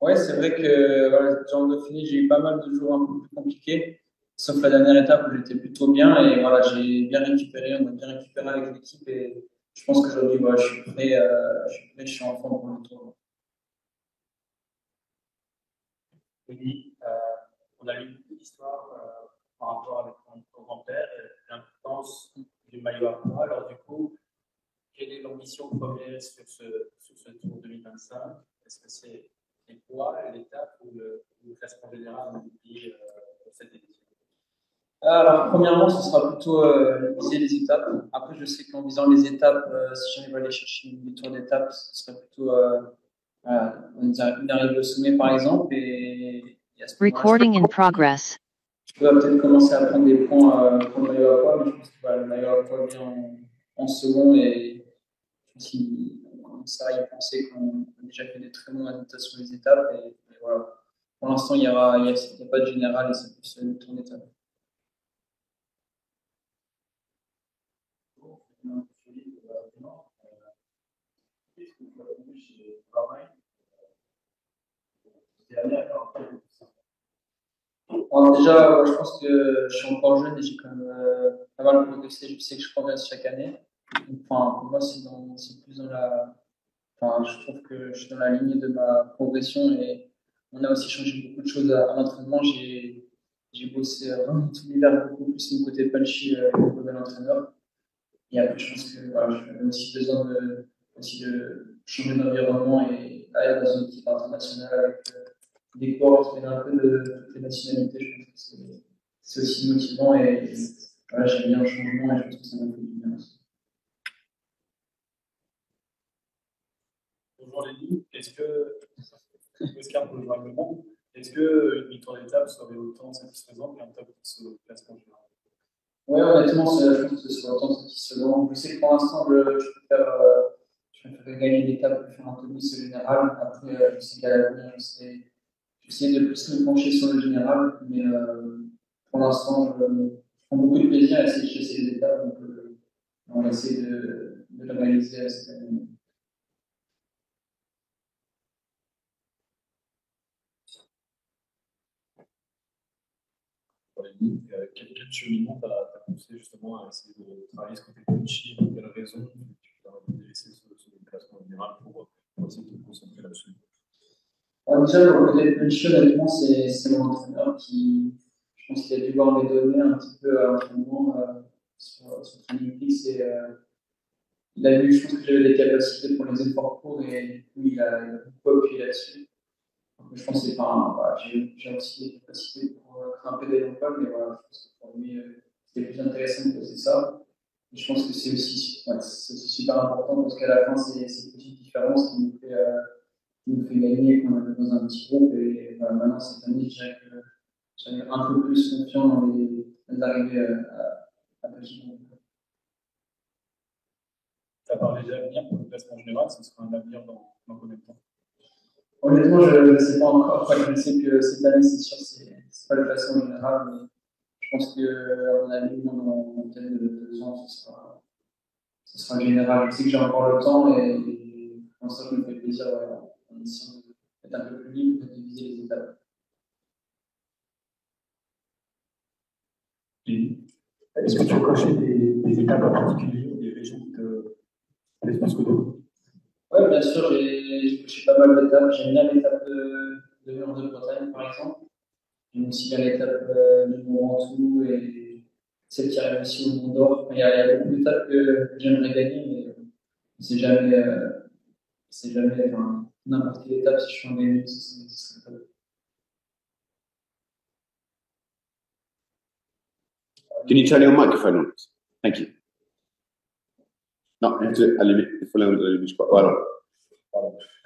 Ouais, c'est vrai que voilà, en Dauphiné, j'ai eu pas mal de jours un peu plus compliqués, sauf la dernière étape où j'étais plutôt bien et voilà, j'ai bien récupéré, on a bien récupéré avec l'équipe et je pense qu'aujourd'hui, voilà, je suis en forme pour le tour. Oui, on a lu une histoire par rapport avec ton grand-père et l'importance du maillot à poids. Alors du coup, quelle est l'ambition première sur ce Tour 2025? Est-ce que c'est les poids, l'étape ou le classement général pour cette édition? Alors, premièrement, ce sera plutôt viser les étapes. Après, je sais qu'en visant les étapes, si j'arrive à aller chercher une victoire d'étape, ce serait plutôt on dirait une arrivée au sommet, par exemple. Et à ce moment-là, Recording in progress. je peux peut-être commencer à prendre des points pour le maillot à poids, mais je pense que voilà, le maillot à poids vient en second et si on commence à y penser qu'on a déjà fait des très bons résultats sur les étapes. Et voilà. Pour l'instant, il y a pas de général et c'est plus le tour d'étape. Alors déjà, je pense que je suis encore jeune et j'ai quand même pas mal progressé. Je sais que je progresse chaque année. Enfin, pour moi, c'est plus dans la. Enfin, je trouve que je suis dans la lignée de ma progression et on a aussi changé beaucoup de choses à l'entraînement. J'ai bossé vraiment tout l'hiver beaucoup plus mon côté punchy au nouvel entraîneur. Et après, je pense que voilà, j'ai aussi besoin aussi de changer d'environnement et aller dans une équipe internationale avec des coureurs qui viennent un peu de toutes les nationalités. Je pense que c'est aussi motivant et voilà, j'aime bien le changement et je pense que ça m'a fait du bien aussi. Aujourd'hui, est-ce qu'un peu le monde, est-ce qu'une victoire d'étape serait autant satisfaisante qu'un top de classement général? Oui, honnêtement, je pense que ce serait autant satisfaisant. Je sais que pour l'instant, je préfère gagner l'étape que faire un tennis au général. Après, je sais qu'à l'avenir, j'essaie de plus me pencher sur le général, mais pour l'instant, je prends beaucoup de plaisir à essayer de chasser les étapes. Donc, on va essayer de le réaliser cette année. Quel cheminement t'as poussé justement à essayer de travailler ce côté punchy? Pour quelle raison tu t'as délaissé ce classement général pour essayer de te concentrer là-dessus? Alors déjà, le côté punchy, honnêtement, c'est mon entraîneur qui, je pense qu'il a dû voir mes données un petit peu à l'entraînement sur Training Peaks et il a vu, je pense que j'avais des capacités pour les efforts courts et du coup, il a beaucoup appuyé là-dessus. Donc, je pense que voilà, j'ai aussi des capacités pour grimper des longues mais voilà, je pense que pour lui, c'était plus intéressant de poser ça. Et je pense que c'est aussi super important parce qu'à la fin, c'est cette petite différence qui nous fait gagner quand on est dans un petit groupe. Et voilà, maintenant, cette année, je dirais que j'avais un peu plus confiant dans les arrivées à petit groupe. Tu as parlé d'avenir pour le classement général, ce sera un avenir dans combien de temps? Honnêtement, je ne sais pas encore. Je sais que cette année, c'est sûr, c'est pas le classement général, mais je pense que, à mon avis, dans peut-être 2 ans, ce sera le général. Je sais que j'ai encore le temps et pour l'instant, je me fais plaisir en essayant d'être un peu plus libre, de diviser les étapes. Est-ce que tu as coché des étapes en particulier ou des régions qui te plaisent plus que d'autres? Oui, bien sûr, j'ai coché pas mal d'étapes. J'aime bien l'étape de Mur de Bretagne, par exemple. J'aime aussi bien l'étape du Mont Ventoux et celle qui arrive aussi au Mont d'Or. Il y a beaucoup d'étapes que j'aimerais gagner, mais c'est jamais, enfin, n'importe quelle étape, si je suis en gagnant, ce serait pas. Can you turn your microphone on? Thank you. Non, il faut l'allumer, je crois. Voilà.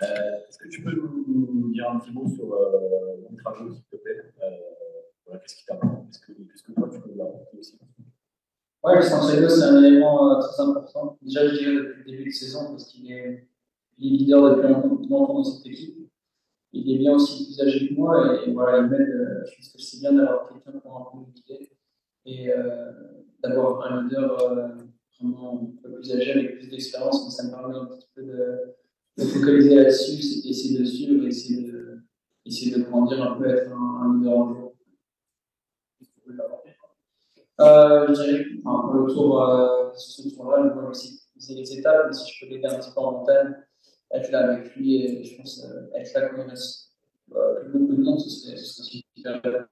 Est-ce que tu peux nous dire un petit mot sur ton travail, s'il te plaît? Voilà, qu'est-ce qui t'apporte? Qu'est-ce que toi, tu peux apporter aussi? Oui, le Santiago, c'est un élément très important. Déjà, je dirais depuis le début de saison, parce qu'il est leader depuis longtemps dans cette équipe. Il est bien aussi plus âgé que moi, et voilà, il m'aide. Je pense que c'est bien d'avoir quelqu'un pour un peu me guider, et d'avoir un leader vraiment un peu plus âgé, avec plus d'expérience, mais ça me permet un petit peu me focaliser là-dessus, c'est essayer de suivre et essayer de grandir un peu, être un leader un jour. Je dirais, enfin, pour le tour, ce tour-là, je vois aussi les étapes, mais si je peux l'aider un petit peu en montagne, être là avec lui et je pense être là quand il reste plus beaucoup de monde, ce serait super.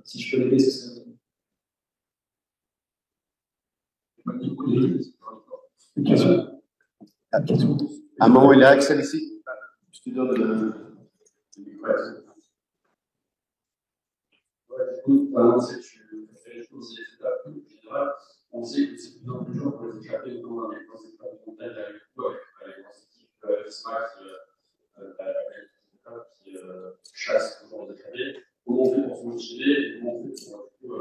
Si je peux l'aider, ce serait. Une question. Une question. À un moment, il est Axel ici. Je te donne le micro. Pendant que tu fais les choses, en général, on sait que c'est de plus en plus dur pour les échapper, notamment dans les épreuves de montagne, avec les grosses équipes, Smax, qui chassent toujours les échappés. Comment on fait pour se motiver et comment on fait pour, du coup,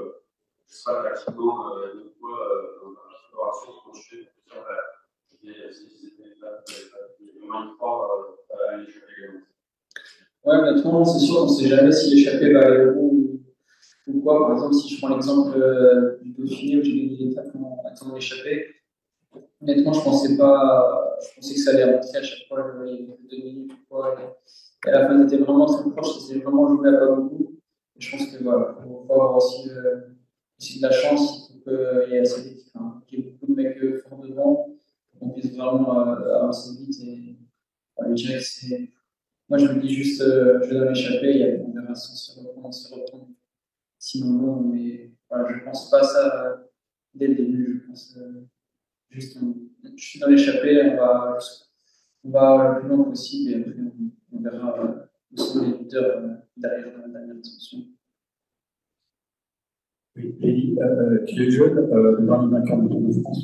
je sais pas, pratiquement, de quoi, dans la préparation, quand je fais pour dire, je vais essayer de moins fort à l'échapper également. Ouais, honnêtement, c'est sûr, on ne sait jamais si l'échappée va aller au bout ou quoi. Par exemple, si je prends l'exemple du Dauphiné où j'ai gagné l'étape en attendant l'échappée, honnêtement, je pensais que ça allait rentrer à chaque fois, il y avait 2 minutes ou quoi. Et à la fin, c'était vraiment très proche, c'était vraiment joué à pas beaucoup. Et je pense que voilà, il faut avoir aussi de la chance, il faut qu'il y ait assez d'équipes, qu'il y ait beaucoup de mecs forts devant, pour qu'on puisse vraiment avancer vite. Et voilà, je dirais que c'est. Moi, je me dis juste, je dois m'échapper et on verra si on se reprend. Sinon, non, mais voilà, je ne pense pas ça dès le début. Je pense juste, je suis dans l'échappée, on va le plus loin possible et après, on verra où sont les leaders derrière la dernière discussion. Oui, Elie, tu es jeune, le dernier vainqueur du Tour de France,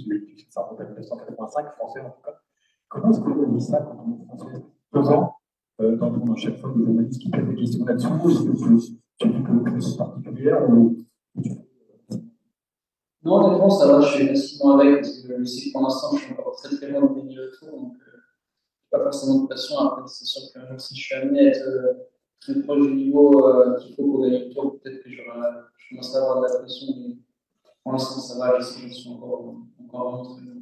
ça remonte à 1985, français en tout cas. Comment est-ce que vous voyez ça quand on est français 2 ans, dans chaque fois des journalistes qui posent des questions là-dessus, est-ce que tu as quelque chose de particulier ou... Non, honnêtement, ça va, je suis facilement avec parce que je sais que pour l'instant, je suis encore très très loin de gagner le tour, donc pas forcément de pression. Après, c'est sûr qu'un jour, si je suis amené à être très proche du niveau qu'il faut pour gagner le tour, peut-être que je commencerai à avoir de la pression, mais pour l'instant, ça va, je sais que je suis encore vraiment très loin.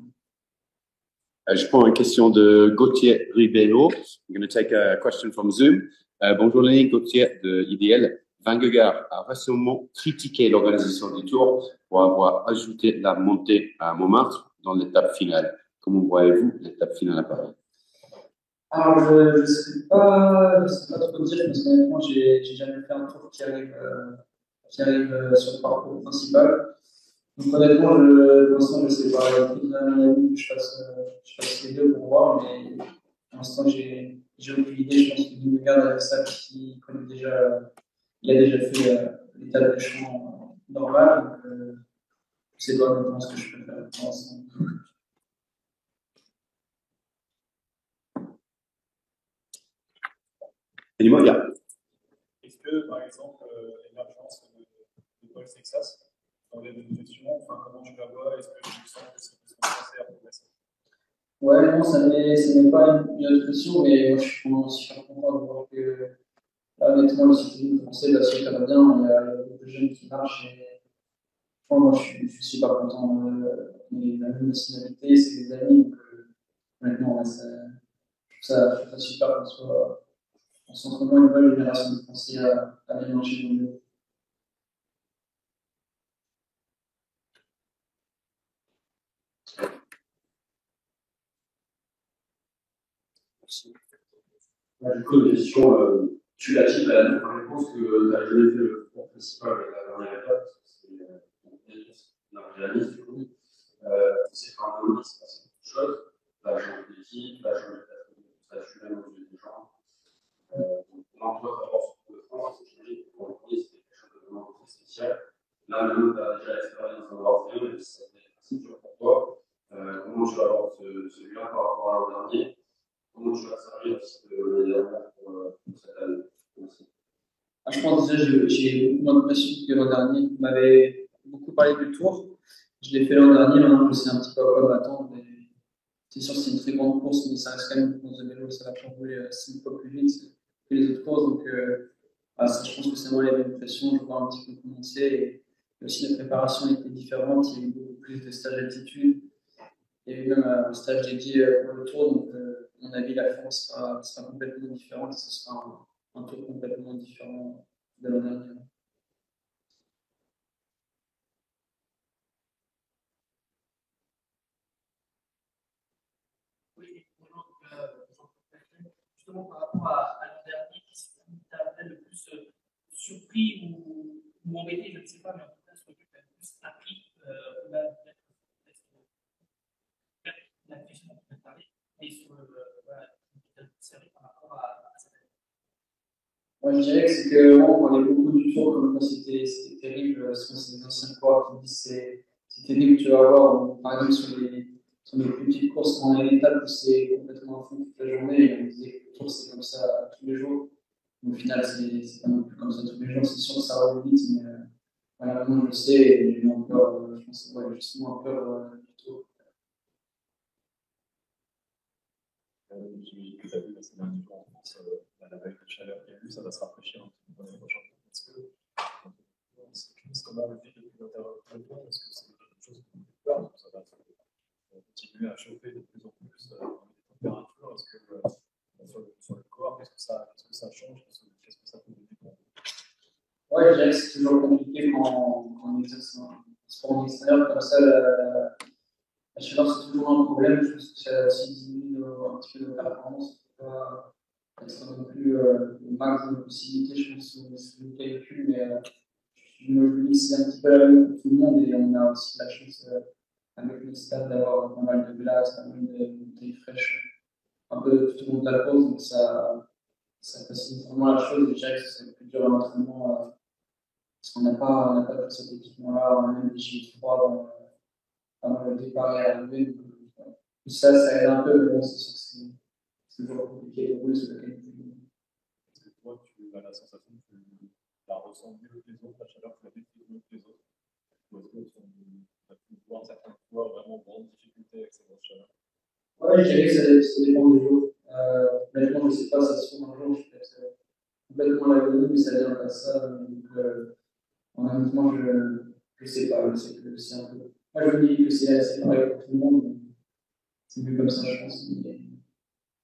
Je prends une question de Gauthier Ribeiro. I'm going to take a question from Zoom. Bonjour Lenny, Gauthier de IDL. Vingegaard a récemment critiqué l'organisation du Tour pour avoir ajouté la montée à Montmartre dans l'étape finale. Comment voyez-vous l'étape finale à Paris? Alors, je ne sais pas trop dire, parce qu'honnêtement, j'ai jamais fait un tour qui arrive sur le parcours principal. Donc, honnêtement, pour l'instant, je ne sais pas. Il faut à mon avis que je fasse les deux pour voir, mais pour l'instant, j'ai aucune idée. Je pense que Vingegaard avec ça, il connaît déjà, il a déjà fait l'étape du champ normal. Donc, je ne sais pas honnêtement ce que je peux faire pour l'instant. Est-ce que, par exemple, l'émergence de Paul Texas dans les négociations, enfin, comment tu la vois? Est-ce que tu sens que c'est passé à progresser? Ouais, non, ça n'est pas une autre pression, mais moi, je suis vraiment super content de voir que, là, honnêtement, le cyclisme français va super bien. Il y a beaucoup de jeunes qui marchent et moi, je suis super content. Mais la même nationalité, c'est des amis, donc honnêtement, ouais, je trouve ça super qu'on soit vraiment une nouvelle génération de Français à bien marcher dans le monde. Du coup, une question, tu l'as dit, je pense que tu as jamais fait le sport principal avec la dernière étape, parce que c'est un réaliste, du coup. C'est quand même un c'est passé beaucoup de choses. Tu as changé d'équipe, tu as changé de statut même aux yeux des gens. Donc, comment toi, tu apportes ce Tour de France, c'est changé. Pour le premier, c'était quelque chose de vraiment très spécial. Là, maintenant, tu as déjà l'expérience dans l'Europe, même si c'était assez dur pour toi. Comment tu apportes celui-là par rapport à l'an dernier? Comment tu vas servir aussi de l'année dernière pour cette année? Merci. Je pense déjà j'ai beaucoup moins de pression que l'an dernier. Vous m'avez beaucoup parlé du tour. Je l'ai fait l'an dernier, maintenant je sais un petit peu à quoi m'attendre. C'est sûr que c'est une très grande course, mais ça reste quand même une course de vélo, ça va pas rouler 6 fois plus vite que les autres courses. Donc ça, je pense que ça m'enlève une pression, je vois un petit peu commencer. Et aussi la préparation était différente, il y a eu beaucoup plus de stages d'altitude. Il y a eu même un stage dédié pour le tour, donc à mon avis, la France sera complètement différente, ce sera un tour complètement différent de l'année dernière. Oui, bonjour, justement par rapport à l'an dernier, qu'est-ce qui t'a le plus surpris ou embêté, je ne sais pas, mais en tout cas, ce que tu as le plus appris, la question dont tu as parlé, et sur la série par rapport à cette année. Moi, je dirais que c'est que on parlait beaucoup du tour comme quoi c'était terrible. Ce sont ces anciens coureurs qui disent c'est terrible. Tu vas voir, par exemple, sur les plus petites courses, quand on a une étape où c'est complètement à fond toute la journée, et on disait que le tour c'est comme ça tous les jours. Au final, c'est pas non plus comme ça tous les jours. C'est sûr que ça va vite, mais voilà, moi je le sais et j'ai moins peur. Je pense ouais, justement peur du tour. J'ai que tu as vu ces derniers jours en France, avec la chaleur qu'il y a eu, ça va se rafraîchir un petit peu l'année prochaine. Est-ce que c'est comment on le vit depuis l'intérieur de toi? Est-ce que c'est quelque chose qui nous fait peur? Est-ce que ça va continuer à chauffer de plus en plus dans les températures? Est-ce que sur le corps, qu'est-ce que ça change? Qu'est-ce que ça peut donner pour vous? Ouais, je dirais que c'est toujours compliqué quand on exerce un sport en extérieur comme ça. La chaleur, c'est toujours un problème. Je pense que ça aussi diminue un petit peu nos performances. Il ne faut pas être non plus le max de nos possibilités, je pense, sur le calcul. Mais je me dis que c'est un petit peu la même pour tout le monde et on a aussi la chance avec notre stade d'avoir pas mal de glace, pas mal de bouteilles fraîches, un peu tout au long de la pause. Donc ça facilite vraiment la chose. Et je dirais que c'est plus dur à l'entraînement parce qu'on n'a pas tout cet équipement-là. On a même des gilets froids dans le départ et l'arrivée. Donc, tout ça, ça aide un peu, mais bon, c'est sûr que c'est toujours compliqué de rouler sur la qualité. Est-ce que toi, tu as la sensation que tu la ressens mieux que les autres, la chaleur, tu la maîtrises mieux que les autres? Ou est-ce que tu as pu voir certains fois vraiment grande difficulté avec cette chaleur? Ouais, je dirais que ça dépend des jours. Honnêtement, je ne sais pas, ça se trouve un jour, je suis peut-être complètement l'agonie, mais ça vient pas ça. Donc, honnêtement, je sais pas. Je sais que c'est un peu. Moi, je me dis que c'est pareil pour tout le monde. C'est mieux comme ça, je pense. Mais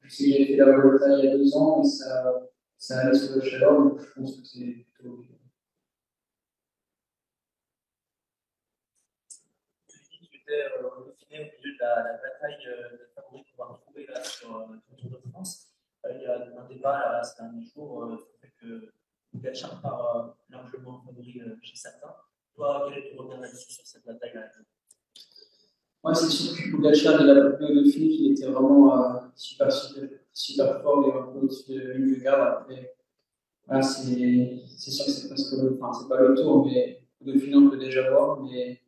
je sais que j'ai fait la Volta il y a 2 ans et ça allait sur la chaleur, donc je pense que c'est plutôt ok. Tu étais au Dauphiné au milieu de la bataille des favoris qu'on va retrouver là sur le Tour de France. Il y a un débat là, ces derniers jours sur le fait que Pogacar part largement favori chez certains. Toi, quel est ton regard là-dessus sur cette bataille-là? Moi, c'est sûr que Pogacar, il a pas pu de finir, il était vraiment super fort et un peu au-dessus de Vingegaard. Après, voilà, c'est sûr que c'est presque enfin, c'est pas le tour, mais le Dauphiné, on peut déjà voir, mais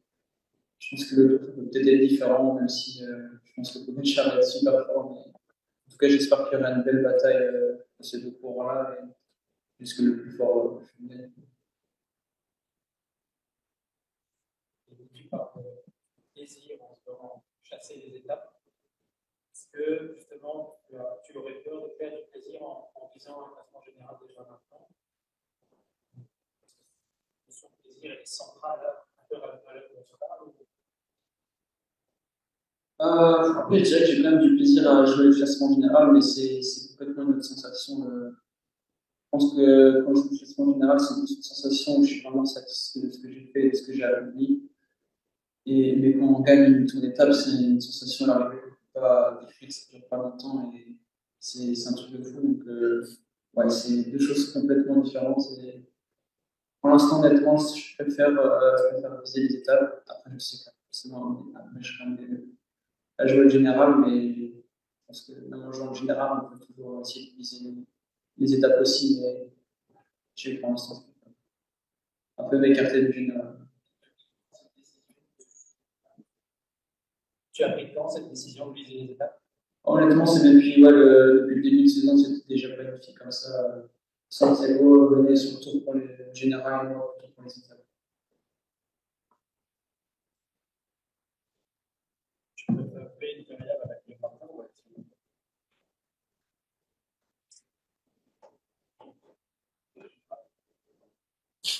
je pense que le tour peut peut-être être différent, même si je pense que Pogacar va être super fort. Mais en tout cas, j'espère qu'il y aura une belle bataille de ces deux coureurs-là, et jusque le plus fort gagne. Tu parles de plaisir en se faisant chasser les étapes. Est-ce que justement tu aurais peur de perdre du plaisir en visant un classement général déjà maintenant? Parce que son plaisir est central à l'heure où on se parle. Après, je dirais que j'ai quand même du plaisir à jouer le classement général, mais c'est complètement une autre sensation. Je pense que quand je joue le classement général, c'est une sensation où je suis vraiment satisfait de ce que j'ai fait, de ce que j'ai accompli. Mais quand on gagne une tour d'étape, c'est une sensation à l'arrivée qu'on ne peut pas décrire, ça ne dure pas longtemps et c'est un truc de fou. Donc, ouais, c'est deux choses complètement différentes. Et pour l'instant, honnêtement, je préfère viser les étapes. Après, je sais que forcément, après, je serai amené à jouer le général, mais je pense que même en jouant le général, on peut toujours essayer de viser les étapes aussi. Mais je sais pour l'instant, un peu m'écarter du général. Tu as pris quand cette décision de viser les étapes? Honnêtement, c'est depuis, ouais, depuis le début de saison, c'était déjà planifié comme ça. Santiago venait surtout pour le général et moi plutôt pour les étapes. Tu préfères faire une carrière avec le parcours ou avec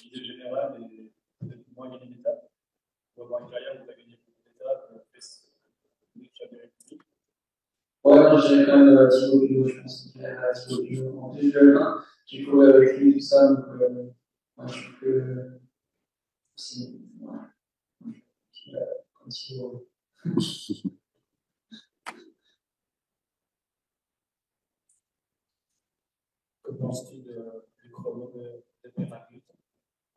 l'idée générale et peut-être moins gagner d'étapes? Ou avoir une carrière où tu as gagné beaucoup d'étapes, dirais quand même Thibaut Pinot, je pense qu'il a Thibaut Pinot. En plus, j'ai couru avec lui, tout ça, donc moi, je trouve que c'est. Ouais. Comme Thibaut. Que penses-tu du chrono de Péragut?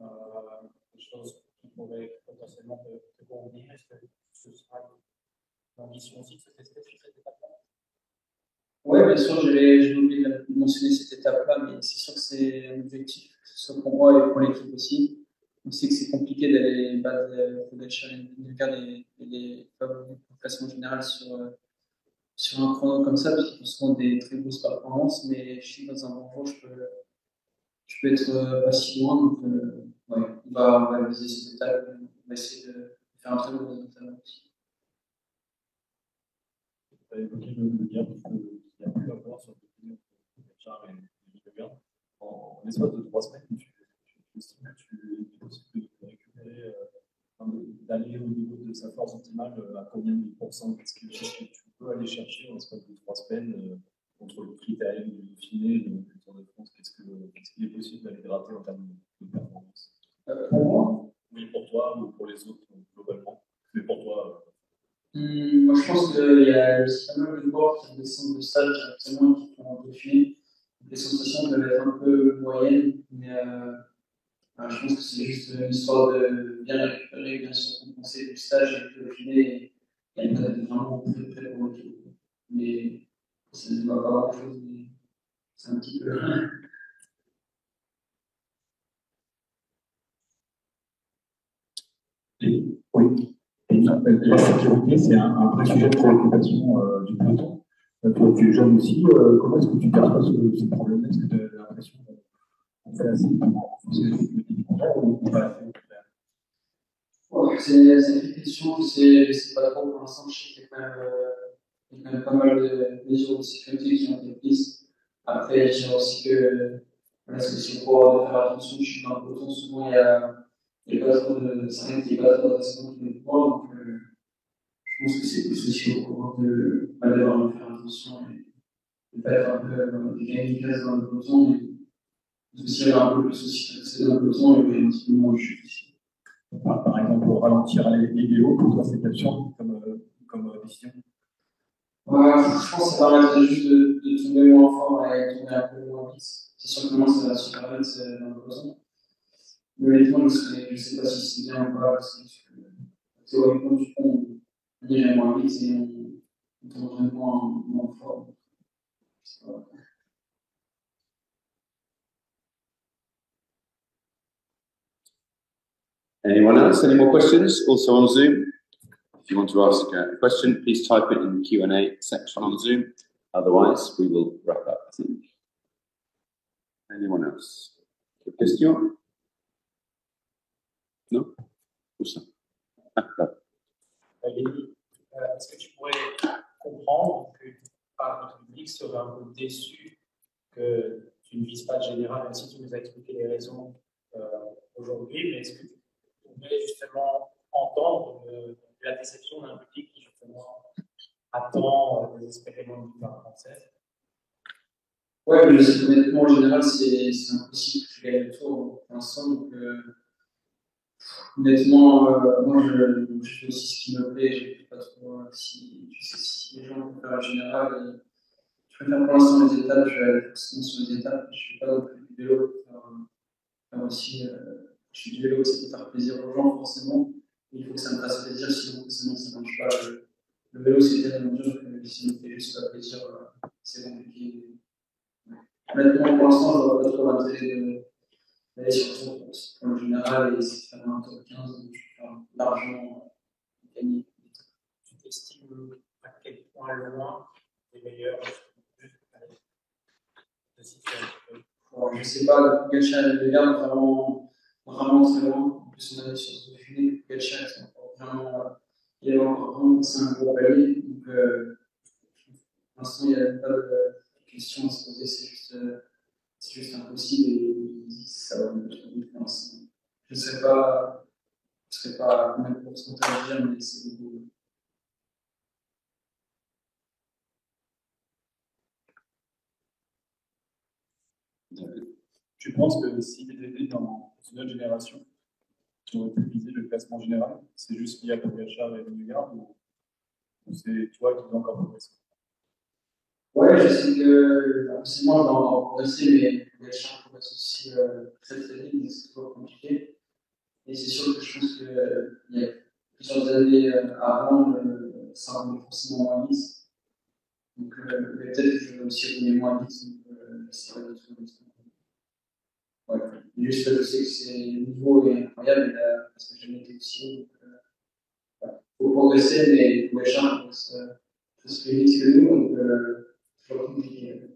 Des choses qui pourraient potentiellement te convenir? Est-ce que ce sera l'ambition aussi de se tester sur cette étape-là? Oui, bien sûr, j'ai oublié de mentionner cette étape-là, mais c'est sûr que c'est un objectif, que ce soit pour moi et pour l'équipe aussi. On sait que c'est compliqué d'aller de faire des favoris au classement général sur un chrono comme ça, parce qu'ils font souvent des très grosses performances, mais je suis dans un bon jour, je peux être pas si loin, donc ouais, on va viser cette étape, on va essayer de faire un très bon résultat aussi. Tu as évoqué le lien qu'il y a pu avoir sur le film de Pogacar et Vingegaard. En l'espace de 3 semaines, tu estimes que tu es possible de récupérer, d'aller au niveau de sa force optimale à combien de pourcents? Est-ce que tu peux aller chercher en l'espace de 3 semaines contre le critérium du Dauphiné, du Tour de France? Qu'est-ce qu'il est possible d'aller gratter en termes de performance? Pour moi? Oui, pour toi ou pour les autres globalement, mais pour toi. Moi, je pense qu'il y a aussi pas mal de joueurs qui descendent de stage directement et qui font un Dauphiné. Les sensations peuvent être un peu moyennes, mais je pense que c'est juste une histoire de bien récupérer, bien se compenser du stage et le Dauphiné. Il y a une date vraiment très très pour l'équipe. Mais ça ne va pas grand chose, mais c'est un petit peu. Oui. La sécurité, c'est un vrai sujet de préoccupation du peloton. Toi, tu es jeune aussi. Comment est-ce que tu perçois ce problème? Est-ce que tu as l'impression qu'on fait assez pour renforcer la sécurité du contrôle ou pas assez? C'est une question, je sais pas trop. Pour l'instant, je sais qu'il y a quand même pas mal de mesures de sécurité qui ont été prises. Après, je dirais aussi que voilà, c'est pour faire attention. Je suis dans le peloton, souvent il y a pas trop de certains qui n'est pas trop de responsabilité de moi, donc je pense que c'est plus aussi au courant de devoir faire attention et de pas être un peu des gars dans le peloton, mais aussi avoir un peu plus aussi d'accès dans le peloton et un petit peu moins juste ici. Par exemple, ralentir les vélos, pour toi, c'est absurde comme décision? Ouais, je pense que ça permettrait juste de tomber moins fort et tomber un peu moins vite. C'est sûr que moi, ça va super vite dans le peloton. Mais honnêtement, je sais pas si c'est bien ou pas, parce que théoriquement, du coup, on irait moins vite et on tomberait moins fort. Anyone else? Any more questions? Also on Zoom. If you want to ask a question, please type it in the Q&A section on Zoom. Otherwise, we will wrap up, I think. Anyone else? Des questions? Non? Tout ça. Est-ce que tu pourrais comprendre que votre public serait un peu déçu que tu ne vises pas le général, même si tu nous as expliqué les raisons aujourd'hui, mais est-ce que tu pourrais justement entendre la déception d'un public qui justement attend désespérément une victoire française? Ouais, mais honnêtement, en général, c'est impossible que je gagne le tour pour l'instant. Donc, honnêtement, moi, je fais aussi ce qui me plaît. Je ne sais pas trop si les gens vont faire un général. Je préfère pour l'instant les étapes. Je vais aller forcément sur les étapes. Je ne fais pas non plus du vélo pour faire aussi. Je fais du vélo aussi pour faire plaisir aux gens, forcément. Il faut que ça me fasse plaisir, sinon ça ne marche pas. Le vélo, c'est tellement dur que si on me fait juste pas plaisir, c'est compliqué. Honnêtement, pour l'instant, je vois pas trop l'intérêt d'aller sur le général et essayer de faire un top 15, donc je peux faire largement gagner. Tu t'estimes à quel point loin les meilleurs de situation? Je ne sais pas, Pogacar et Vingegaard vraiment très loin. En plus, on a sur ce Dauphiné, Pogacar, c'est encore vraiment, il est encore vraiment passé un gros palier. Donc, pour l'instant, il n'y a pas de question à se poser, c'est juste impossible et ça va me trop vite pour l'instant. Je ne serais pas à combien de pourcentage à dire, mais c'est beaucoup. Tu penses que si tu étais dans une autre génération, tu aurais pu viser le classement général? C'est juste lié à Pogacar et Vingegaard ou c'est toi qui dois encore progresser? Ouais, je sais que forcément, je vais encore progresser, mais Pogacar progresse aussi très très vite, donc c'est toujours compliqué. Et c'est sûr que je pense qu'il y a plusieurs années avant, ça roulait forcément moins vite. Donc peut-être que je vais aussi rouler moins vite, donc j'essaierai de trouver ça. Ouais. Juste, je sais que le niveau est incroyable parce que j'ai jamais été aussi haut. Il faut progresser, mais Pogacar progresse plus vite que nous, donc c'est toujours compliqué.